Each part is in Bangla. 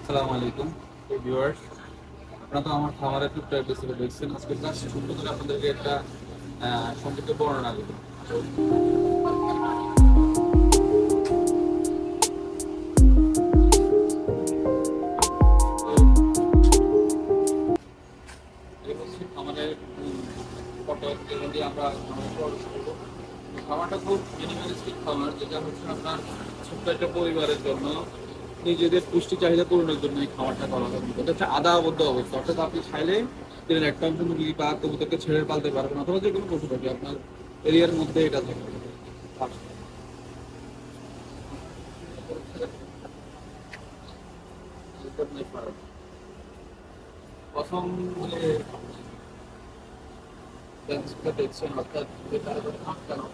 আসসালামু আলাইকুম ভিউয়ার্স, আপনারা তো আমার খামারের টুকটাক এপিসোড দেখছেন। আজকে জাস্ট ছোট্ট করে আপনাদেরকে একটা সংক্ষিপ্ত বর্ণনা দেব। এই হচ্ছে খামারের ফটক, যেখান দিয়ে আমরা খামার খরচ করবো। খামারটা খুব মিনিমালিস্টিক খামার, যেটা হচ্ছে আপনার ছোট্ট একটা পরিবারের জন্য নিজেদের পুষ্টি চাহিদা পূরণের জন্য এই খামারটা করা হবে। এটা হচ্ছে আধা আবদ্ধ অবস্থা, অর্থাৎ আপনি চাইলে দিনের একটা অংশ মুরগি বা কবুতরকে ছেড়ে পালতে পারবেন, অথবা যে কোনো পশু পাখি আপনার এরিয়ার মধ্যে এটা থাকবে। প্রথম যে লেন্সটা দেখছেন, অর্থাৎ যেটা আটকানো,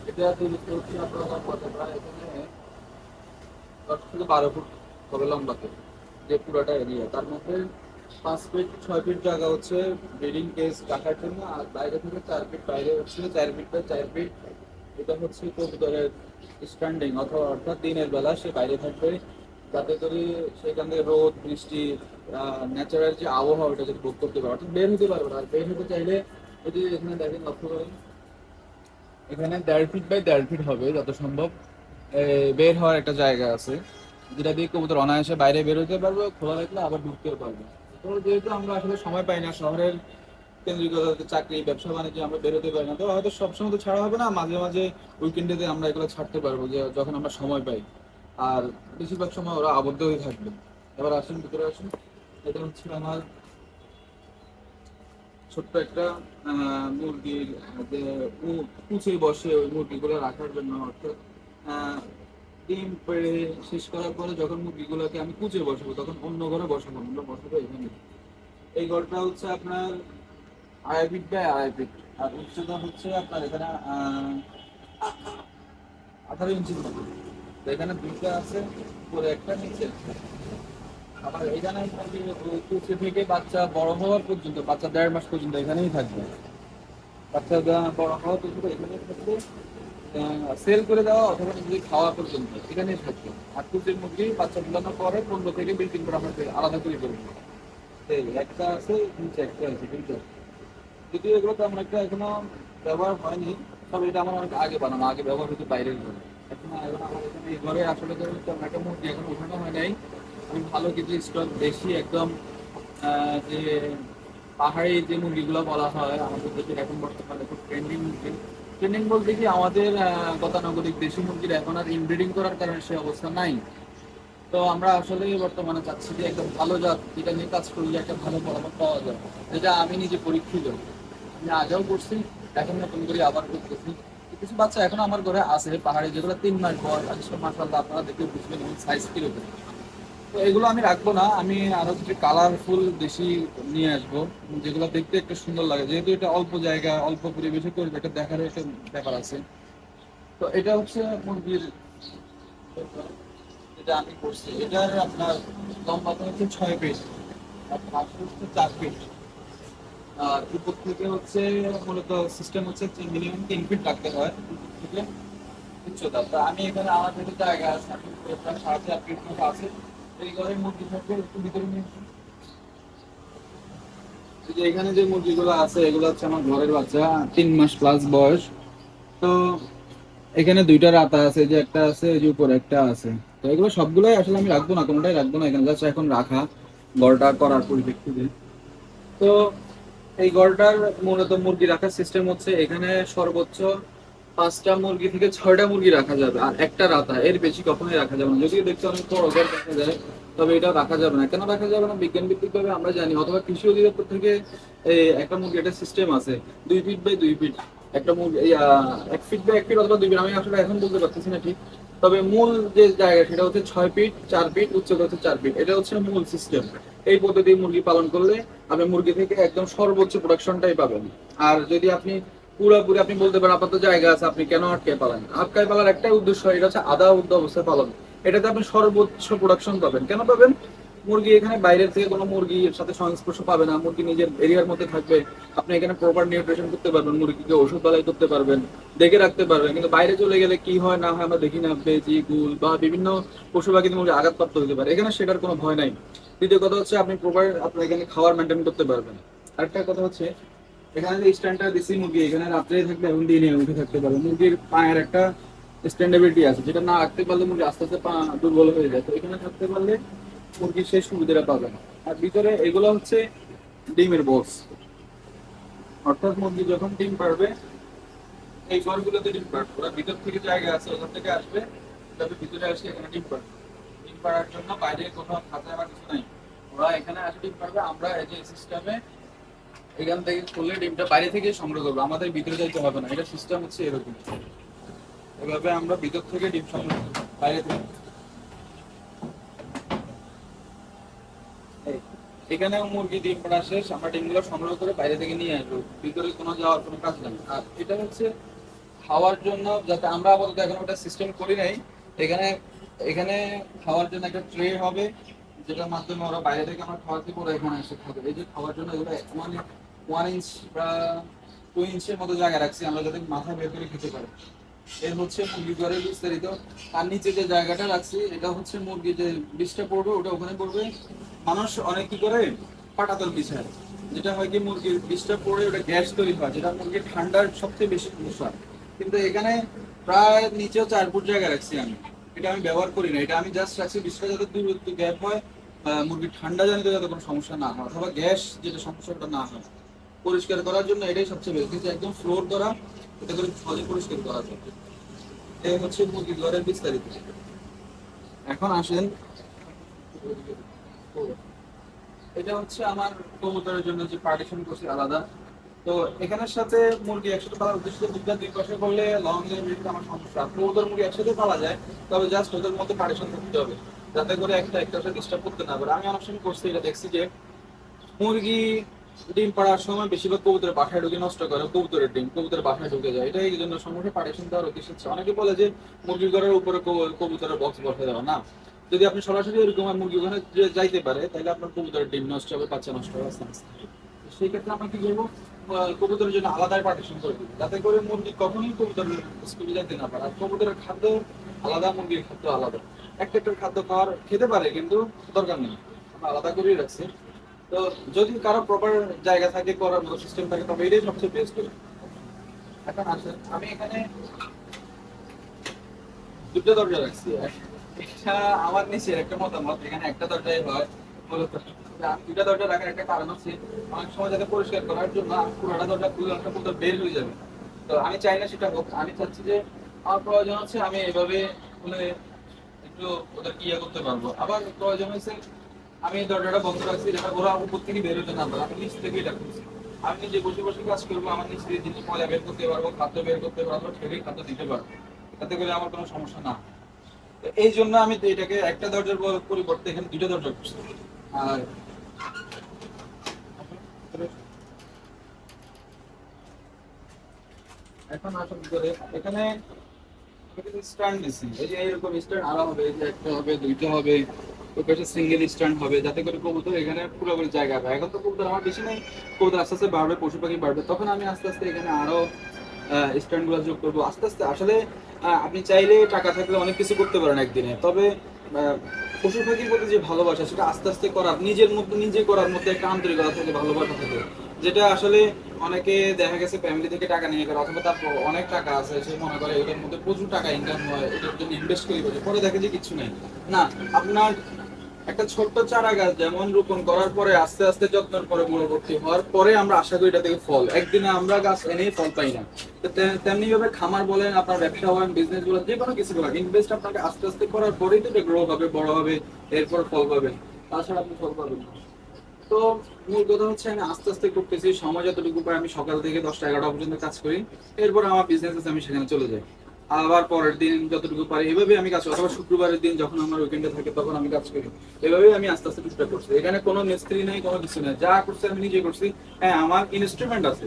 এটা তৈরি করছি আপনারা বলতে পারেন এখানে 10 থেকে 12 ফুট হবে লম্বাতে, যে পুরোটা এরিয়া। তার মধ্যে 5 ফিট 6 ফিট জায়গা হচ্ছে ব্রিডিং কেস রাখার জন্য, আর বাইরে থেকে 4 ফিট বাইরে হচ্ছে 4 ফিট বাই 4 ফিট। এটা হচ্ছে কবুতরের স্ট্যান্ডিং, অথবা অর্থাৎ দিনের বেলা সে বাইরে থাকবে, যাতে করে সেখান থেকে রোদ বৃষ্টি ন্যাচারাল যে আবহাওয়া ওটা যদি ভোগ করতে পারে, অর্থাৎ বের হতে পারবে না। আর বের হতে চাইলে যদি এখানে দেখেন, লক্ষ্য করেন, এখানে 1.5 ফিট বাই 1.5 ফিট হবে যত সম্ভব বের হওয়ার একটা জায়গা আছে, যেটা দিয়ে কবুতর অনায়াসে বাইরে বের হতে পারবে, খোলা রাখলে আবার ঢুকতেও পারবে। তো যেহেতু আমরা আসলে সময় পাই না, শহরের কেন্দ্রিকতাতে চাকরি ব্যবসা বাণিজ্যে আমরা বেরোতে পারি না, তো হয়তো সবসময় তো ছাড়া হবে না, মাঝে মাঝে উইকেন্ডেতে আমরা এগুলো ছাড়তে পারবো, যে যখন আমরা সময় পাই। আর বেশিরভাগ সময় ওরা আবদ্ধ হয়ে থাকবে। এবার আসুন, ভিতরে আসুন। এটা হচ্ছে আমার ছোট্ট একটা মুরগির যে কুচে বসে ওই মুরগিগুলো রাখার জন্য, অর্থাৎ আহ, ডিম পেড়ে শেষ করার পরে যখন মুরগিগুলোকে আমি কুচে বসাবো, তখন অন্য ঘরে বসাবো, আমরা বসাবো এখানে। এই ঘরটা হচ্ছে আপনার 2.5 ফিট বাই 2.5 ফিট, আর উচ্চতা হচ্ছে আপনার এখানে 18 ইঞ্চির মতো। তো এখানে দুইটা আছে, উপরে একটা নিচে একটা। আবার এখানে কুচে থেকে বাচ্চা বড় হওয়ার পর্যন্ত, বাচ্চা 1.5 মাস পর্যন্ত এখানেই থাকবে। বাচ্চা বড় হওয়া পর্যন্ত এখানেই থাকবে, সেল করে দেওয়া অথবা নিজে খাওয়া পর্যন্ত এখানেই থাকবে। আর কুচের মুরগি বাচ্চা ফুলানোর পরে 15 থেকে 20 দিন করে আমরা আলাদা করে দেবো। এই একটা আছে, নিচে একটা আছে, দুইটা। যদিও এগুলো তেমন একটা এখনো ব্যবহার হয়নি, তবে এটা আমার অনেক আগে বানানো, আগে ব্যবহার হতো বাইরের ঘরে। এখন এখন আমার এখানে এই ঘরে আসলে তো তেমন একটা মুরগি এখন উঠানো হয় নাই। আমি ভালো কিছু স্টক বেশি একদম যে পাহাড়ি যে মুরগিগুলো বলা হয় আমাদের দেশে এখন বর্তমানে খুব ট্রেন্ডিং মুরগি। ট্রেন্ডিং বলতে কি, আমাদের গতানুগতিক দেশি মুরগির এখন আর ইনব্রিডিং করার কারণে সে অবস্থা নাই। তো আমরা আসলে বর্তমানে চাচ্ছি যে একদম ভালো জাত, যেটা নিয়ে কাজ করলে একটা ভালো ফলাফল পাওয়া যায়, যেটা আমি নিজে পরীক্ষিত। আমি আগেও করছি, এখন নতুন করে আবার করতেছি। কিছু বাচ্চা এখন আমার ঘরে আছে পাহাড়ে, যেগুলো 3 মাস বয়স, আসলে মাসাল্লাহ আপনারা দেখে বুঝবেন সাইজ কিরকম। তো এগুলো আমি রাখবো না, আমি আরো কিছু কালারফুল দেশি নিয়ে আসবো, যেগুলো দেখতে একটু সুন্দর লাগে, যেহেতু এটা অল্প জায়গা অল্প পরিবেশে করবে, এটা দেখার একটা ব্যাপার আছে। তো এটা হচ্ছে মুরগির, যেটা আমি করছি এটার আপনার লম্বাটা হচ্ছে 6 ফিট, আর পাশে হচ্ছে 4 ফিট। আর উপর থেকে হচ্ছে মূলত সিস্টেম হচ্ছে মিনিমাম 3 ফিট রাখতে হয় উপর থেকে উচ্চতা। তো আমি এখানে আমার যেহেতু জায়গা আছে, আমি প্রায় 4.5 ফিট মতো আছে। এই ঘরে মুরগি থাকবে, একটু ভিতরে নিয়ে আসুন। এই যে এখানে যে মুরগিগুলো আছে, এগুলো হচ্ছে আমার ঘরের বাচ্চা, 3 মাস প্লাস বয়স। তো এখানে দুইটা রাতা আছে, যে একটা আছে, এই যে উপরে একটা আছে। তো এগুলো সবগুলোই আসলে আমি রাখবো না, কোনোটাই রাখবো না, এখানে জাস্ট এখন রাখা ঘরটা করার পরিপ্রেক্ষিতে। তো এই ঘরটার মূলত মুরগি রাখার সিস্টেম হচ্ছে, এখানে সর্বোচ্চ 5টা মুরগি থেকে 6টা মুরগি রাখা যাবে, আর একটা রাতা, এর বেশি কখনোই রাখা যাবে না। যদিও দেখতে অনেক বড় ঘর দেখা যায়, তবে এটা রাখা যাবে না। কেন রাখা যাবে না, বিজ্ঞান ভিত্তিক ভাবে আমরা জানি, অথবা কৃষি অধিদপ্তর থেকে একটা মুরগি একটা সিস্টেম আছে, 2 ফিট বাই 2 ফিট একটা মুরগি, 1 ফিট বাই 1 ফিট অথবা 2 ফিট, আমি আসলে এখন বলতে পারতেছি না ঠিক। তবে মূল যে জায়গা সেটা হচ্ছে 6 ফিট 4 ফিট, উচ্চতা হচ্ছে 4 ফিট, এটা হচ্ছে মূল সিস্টেম। এই পদ্ধতি মুরগি পালন করলে আপনি মুরগি থেকে একদম সর্বোচ্চ প্রোডাকশনটাই পাবেন। আর যদি আপনি পুরোপুরি, আপনি বলতে পারেন আপাতত জায়গা আছে, আপনি কেন আটকায় পালেন, আটকায় পালার একটাই উদ্দেশ্য, এটা হচ্ছে আধা উদ্ধ অবস্থায় পালন। এটাতে আপনি সর্বোচ্চ প্রোডাকশন পাবেন। কেন পাবেন? মুরগি এখানে বাইরের থেকে কোনো মুরগির সাথে সংস্পর্শ পাবে না, মুরগি নিজের এরিয়ার মধ্যে থাকবে। আপনি এখানে প্রপার নিউট্রিশন করতে পারবেন, মুরগিকে ওষুধ বালাই করতে পারবেন, দেখে রাখতে পারবেন। কিন্তু বাইরে চলে গেলে কি হয় না হয় আমরা দেখি না, বেজি গুল বা বিভিন্ন পশু পাখিতে মুরগি আঘাতপ্রাপ্ত হতে পারে, এখানে সেটার কোনো ভয় নাই। দ্বিতীয় কথা হচ্ছে আপনি প্রপার আপনার এখানে খাবার মেনটেন করতে পারবেন। আরেকটা কথা হচ্ছে এখানে যে স্ট্যান্ডটা দিচ্ছি, মুরগি এখানে রাত্রে থাকবে এবং দিনে উঠে থাকতে পারবে। মুরগির পায়ের একটা স্ট্যান্ডেবিলিটি আছে, যেটা না রাখতে পারলে মুরগি আস্তে আস্তে পা দুর্বল হয়ে যায়। তো এখানে থাকতে পারলে মুরগির সেই সুবিধাটা পাবে না। আর ভিতরে এগুলো হচ্ছে ডিমের বক্স, অর্থাৎ মুরগি যখন ডিম পারবে এই ঘরগুলোতে ডিম পারবে, ওরা ভিতর থেকে জায়গা আছে ওখান থেকে আসবে, তবে ভিতরে আসে এখানে ডিম পারবে। ডিম পাড়ার জন্য বাইরে কোথাও খাঁচা বা কিছু নাই, ওরা এখানে আসে ডিম পারবে। আমরা এই যে সিস্টেমে এখান থেকে খুললে ডিমটা বাইরে থেকে সংগ্রহ করবো, আমাদের ভিতরে যাইতে হবে না। এটা সিস্টেম হচ্ছে এরকম, এভাবে আমরা ভিতর থেকে ডিম সংগ্রহ করবো বাইরে থেকে। এই, এখানে মুরগি ডিম পাড়া শেষ, আমরা ডিমগুলো সংগ্রহ করে বাইরে থেকে নিয়ে আসবো, ভিতরে কোনো যাওয়ার কোনো কাজ নেই। আর এটা হচ্ছে খাওয়ার জন্য, যাতে আমরা আপাতত এখন ওটা সিস্টেম করি নাই। এখানে এখানে খাওয়ার জন্য একটা ট্রে হবে, যেটার মাধ্যমে ওরা বাইরে থেকে আমরা খাওয়াতে পরে এখানে এসে খাবে। এই যে খাওয়ার জন্য এগুলো মানে 1 ইঞ্চ বা 2 ইঞ্চের মতো জায়গা রাখছি আমরা, যাতে মাথা বের করে খেতে পারে। এর হচ্ছে মুরগি ঘরের বিস্তারিত। আর নিচে যে জায়গাটা রাখছি এটা হচ্ছে মুরগি যে বিষটা পড়বে ওটা ওখানে পড়বে। মানুষ অনেক কি করে পাটাতল বিছায়, যেটা হয় কি মুরগির বিষটা পড়ে ওটা গ্যাস তৈরি হয়, যেটা মুরগির ঠান্ডার সবচেয়ে বেশি সমস্যা। কিন্তু এখানে প্রায় নিচেও 4 ফুট জায়গা রাখছি আমি, এটা আমি ব্যবহার করি না, এটা আমি জাস্ট রাখছি বিষটা যাতে দূরত্ব গ্যাপ হয়, মুরগির ঠান্ডা জানিতে যাতে কোনো সমস্যা না হয়, অথবা গ্যাস যেটা সমস্যাটা না হয়। পরিষ্কার করার জন্য এটাই সবচেয়ে বেশি, কিন্তু একদম ফ্লোর করা, এটা করে সহজে পরিষ্কার করা যায়। এই হচ্ছে মুরগি ঘরের বিস্তারিত। এখন আসেন, এটা হচ্ছে আমার কবুতরের জন্য যে পার্টিশন করছি আলাদা। তো এখানের সাথে মুরগি একসাথে পালার উদ্দেশ্য দুধটা দুই পাশে করলে লং এর আমার সমস্যা। কবুতর মুরগি একসাথে পালা যায়, তবে জাস্ট ওদের মধ্যে পার্টিশন করতে হবে, যাতে করে একটা একটার সাথে ডিস্টার্ব করতে না পারে। আমি অনেক সময় করছি, এটা দেখছি যে মুরগি ডিম পাড়ার সময় বেশিরভাগ কবুতরের বাসায় ঢুকে নষ্ট করে, কবুতরের ডিম কবুতরের বাসায় ঢুকে যায়। এটা এই জন্য সমস্যা, পার্টিশন দেওয়ার উদ্দেশ্য হচ্ছে। অনেকে বলে যে মুরগির ঘরের উপরে কবুতরের বক্স বসে দেওয়া না, যদি আপনি সরাসরি এরকম মুরগি ওখানে যাইতে পারে তাহলে আপনার কবুতরের ডিম নষ্ট হবে, বাচ্চা নষ্ট হবে চান্স থাকে। সেই ক্ষেত্রে আমরা কি করবো, কবুতরের জন্য আলাদাই পার্টিশন করে দিই, যাতে করে মুরগি কখনোই কবুতরের স্কুলে যাইতে না পারে। আর কবুতরের খাদ্য আলাদা, মুরগির খাদ্য আলাদা, একটা একটা খাদ্য খাওয়ার খেতে পারে কিন্তু দরকার নেই, আমরা আলাদা করেই রাখছি। তো যদি কারো প্রপার জায়গা থাকে, করার মতো সিস্টেম থাকে, তবে এটাই সবচেয়ে বেস্ট। এখন আসেন, আমি এখানে দুটো দরজা রাখছি। এটা আমার নিচের একটা মতামত, এখানে একটা দরজাই হয় মূলত। আমি দুটা দরজা রাখার একটা কারণ হচ্ছে অনেক সময় যাতে পরিষ্কার করার জন্য পুরোটা দরজা খুলে একটা মতো বের হয়ে যাবে। তো আমি চাই না সেটা হোক, আমি চাচ্ছি যে আমার প্রয়োজন হচ্ছে আমি এইভাবে খুলে একটু ওদের ইয়ে করতে পারবো। আবার প্রয়োজন হয়েছে আমি এই দরজাটা বন্ধ রাখছি, যেটা ওরা উপর থেকে বের হতে না পারে, আমি নিচ থেকে এটা করছি। আমি নিজে বসে বসে কাজ করবো, আমার নিচ থেকে জিনিস ময়লা বের করতে পারবো, খাদ্য বের করতে পারবো, ঠেকে খাদ্য দিতে পারবো, তাতে করে আমার কোনো সমস্যা না হয়। তো এই জন্য আমি এটাকে একটা দরজার পরিবর্তে এখানে দুটো দরজা করছি। আর এখন আসল করে এখানে স্ট্যান্ড দিচ্ছি, এই যে এইরকম স্ট্যান্ড আলাদা হবে, এই যে একটা হবে, দুইটা হবে, ওই পাশে সিঙ্গেল স্ট্যান্ড হবে, যাতে করে কবুতর এখানে পুরোপুরি জায়গা পায়। এখন তো কবুতর আমার বেশি নেই, কবুতর আস্তে আস্তে বাড়বে, পশু পাখি বাড়বে, তখন আমি আস্তে আস্তে এখানে আরো স্ট্যান্ড গুলো যোগ করবো আস্তে আস্তে। আসলে আপনি চাইলে টাকা থাকলে অনেক কিছু করতে পারেন একদিনে, তবে পশু পাখির প্রতি যে ভালোবাসা সেটা আস্তে আস্তে করার, নিজের মধ্যে নিজে করার মধ্যে একটা আন্তরিকতা থাকে, ভালোবাসা থাকে, যেটা আসলে অনেকে দেখা গেছে ফ্যামিলি থেকে টাকা নিয়ে করে, অথবা তার অনেক টাকা আছে, সে মনে করে এটার মধ্যে প্রচুর টাকা ইনকাম হয়, এটার জন্য ইনভেস্ট করে করে পরে দেখে যে কিছু নেই। না, আপনার একটা ছোট্ট চারা গাছ যেমন রোপণ করার পরে আস্তে আস্তে যত্নের পরে পরবর্তী হওয়ার পরে আমরা আশা করি এটা থেকে ফল, একদিনে আমরা গাছ এনেই ফল পাই না। তো তেমনি ভাবে খামার বলেন, আপনার ব্যবসা বলেন, বিজনেস বলেন, যে কোনো কিছু বলেন, ইনভেস্ট আপনাকে আস্তে আস্তে করার পরেই তো এটা গ্রো হবে, বড় হবে, এরপর ফল পাবেন, তাছাড়া আপনি ফল পাবেন না। তো মূল কথা হচ্ছে আমি আস্তে আস্তে করতেছি, সময় যতটুকু পাই আমি সকাল থেকে 10টা 11টা পর্যন্ত কাজ করি, এরপর আমার বিজনেস আছে আমি সেখানে চলে যাই, আবার পরের দিন যতটুকু পারি এভাবে আমি কাজ করি, অথবা শুক্রবারের দিন যখন আমার উইকেন্ডে থাকে তখন আমি কাজ করি। এভাবেই আমি আস্তে আস্তে টুকটাক করছি, এখানে কোনো মিস্ত্রি নেই, কোনো কিছু নেই, যা করছি আমি নিজে করছি। হ্যাঁ, আমার ইনস্ট্রুমেন্ট আছে,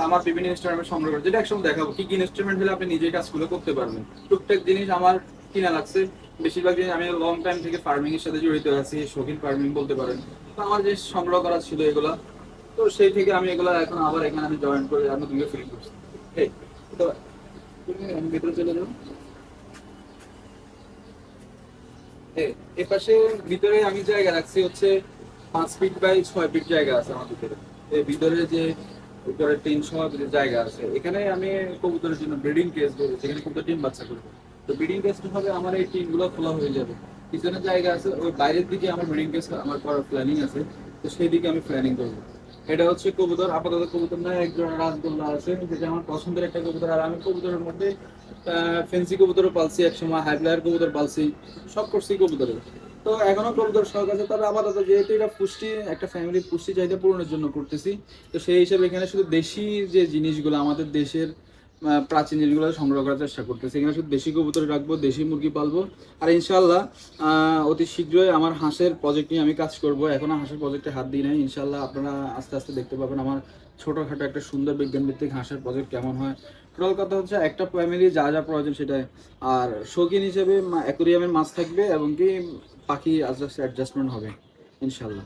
আমার বিভিন্ন ইনস্ট্রুমেন্ট সংগ্রহ করে, যেটা একসময় দেখাবো কি কি ইনস্ট্রুমেন্ট হলে আপনি নিজেই কাজগুলো করতে পারবেন। টুকটাক জিনিস আমার কিনা লাগছে, বেশিরভাগই আমি লং টাইম থেকে ফার্মিং এর সাথে জড়িত আছি, শৌখিন ফার্মিং বলতে পারেন। তো আমার যে সংগ্রহ করা ছিল এগুলা, তো সেই থেকে আমি এগুলা এখন আবার এখানে আমি জয়েন করে আমি দুটো ফিল করছি। এই, তো তুমি আমি ভিতরে চলে যাবো। এ পাশে ভিতরে আমি জায়গা রাখছি হচ্ছে 5 ফিট বাই 6 ফিট জায়গা আছে আমার ভিতরে। এই ভিতরে যে ভিতরে টিন সহ যে জায়গা আছে, এখানে আমি কবুতরের জন্য ব্রিডিং কেজ করবো, যেখানে কবুতর ডিম বাচ্চা করবো। তো ব্রিডিং কেজটা হবে আমার এই টিন গুলো খোলা হয়ে যাবে, পিছনে জায়গা আছে, ওই বাইরের দিকে আমার ব্রিডিং কেজ আমার করার প্ল্যানিং আছে। তো সেই দিকে আমি প্ল্যানিং করবো। এটা হচ্ছে কবুতর, আপাতত কবুতর না, একজন রাজগোল্লা আছে যেটা আমার পছন্দের একটা কবুতর। আর আমি কবুতরের মধ্যে ফেন্সি কবুতরও পালছি, একসময় হাই ফ্লায়ার কবুতর পালছি, সব করছি কবুতরের। তো এখনো কবুতর শখ আছে, তবে আপাতত যেহেতু এটা পুষ্টি, একটা ফ্যামিলির পুষ্টি চাহিদা পূরণের জন্য করতেছি। তো সেই হিসাবে এখানে শুধু দেশি যে জিনিসগুলো আমাদের দেশের প্রাচীন জিনিসগুলো সংগ্রহ করার চেষ্টা করতেছি। এখানে শুধু দেশি কবুতর রাখবো, দেশি মুরগি পালবো। আর ইনশাল্লাহ অতি শীঘ্রই আমার হাঁসের প্রজেক্ট নিয়ে আমি কাজ করব। এখনো হাঁসের প্রজেক্টে হাত দিই নাই, ইনশাল্লাহ আপনারা আস্তে আস্তে দেখতে পাবেন আমার ছোটখাটো একটা সুন্দর বিজ্ঞান ভিত্তিক হাঁসের প্রজেক্ট কেমন হয়। টোটাল কথা হচ্ছে একটা ফ্যামিলি যা যা প্রয়োজন সেটাই। আর শৌখিন হিসেবে অ্যাকুরিয়ামের মাছ থাকবে এবং কি পাখি আস্তে আস্তে অ্যাডজাস্টমেন্ট হবে ইনশাল্লাহ।